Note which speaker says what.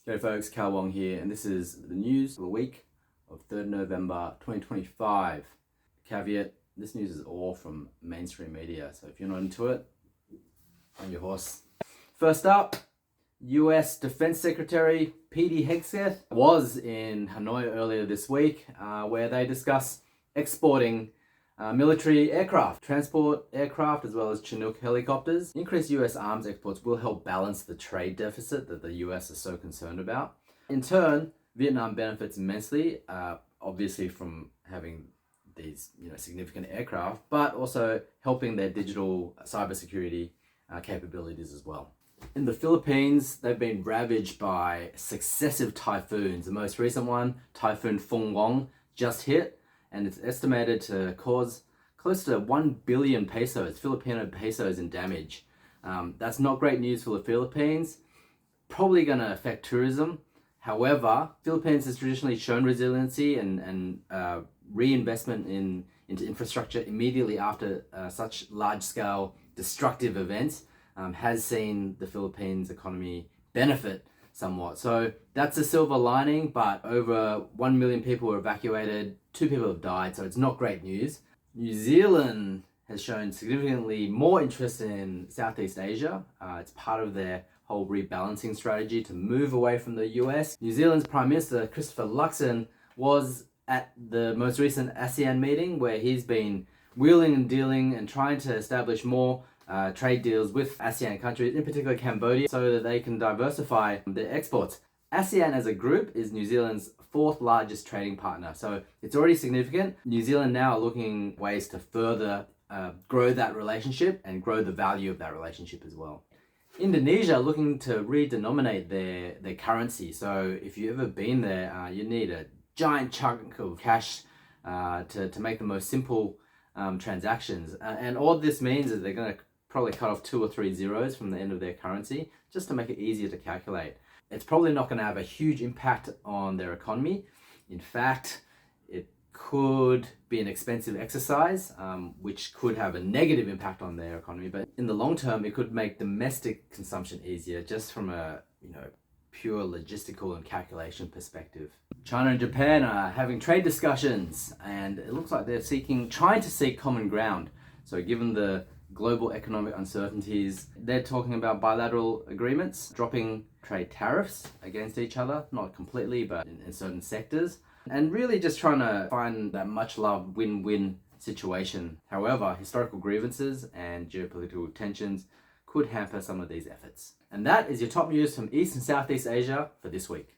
Speaker 1: G'day folks, Cal Wong here, and this is the news of the week of 3rd November 2025. Caveat, this news is all from mainstream media, so if you're not into it, on your horse. First up, US Defense Secretary Pete Hegseth was in Hanoi earlier this week, where they discussed exporting military aircraft, transport aircraft, as well as Chinook helicopters. Increased US arms exports will help balance the trade deficit that the US is so concerned about. In turn, Vietnam benefits immensely, obviously from having these significant aircraft, but also helping their digital cybersecurity capabilities as well. In the Philippines, they've been ravaged by successive typhoons. The most recent one, Typhoon Fung Wong, just hit, and it's estimated to cause close to 1 billion pesos, Filipino pesos in damage. That's not great news for the Philippines. Probably going to affect tourism. However, Philippines has traditionally shown resiliency and reinvestment into infrastructure immediately after such large-scale destructive events has seen the Philippines economy benefit somewhat. So that's a silver lining, but over 1 million people were evacuated, 2 people have died, so it's not great news. New Zealand has shown significantly more interest in Southeast Asia. It's part of their whole rebalancing strategy to move away from the US. New Zealand's Prime Minister, Christopher Luxon, was at the most recent ASEAN meeting where he's been wheeling and dealing and trying to establish more trade deals with ASEAN countries, in particular Cambodia, so that they can diversify their exports. ASEAN as a group is New Zealand's 4th largest trading partner, so it's already significant. New Zealand now are looking ways to further grow that relationship and grow the value of that relationship as well. Indonesia looking to redenominate their currency, so if you've ever been there, you need a giant chunk of cash to make the most simple transactions. And all this means is they're going to probably cut off 2 or 3 zeros from the end of their currency just to make it easier to calculate. It's probably not going to have a huge impact on their economy. In fact, it could be an expensive exercise, which could have a negative impact on their economy. But in the long term, it could make domestic consumption easier just from a pure logistical and calculation perspective. China and Japan are having trade discussions, and it looks like they're trying to seek common ground. So given the global economic uncertainties, they're talking about bilateral agreements, dropping trade tariffs against each other, not completely, but in certain sectors, and really just trying to find that much loved win-win situation. However, historical grievances and geopolitical tensions could hamper some of these efforts. And that is your top news from East and Southeast Asia for this week.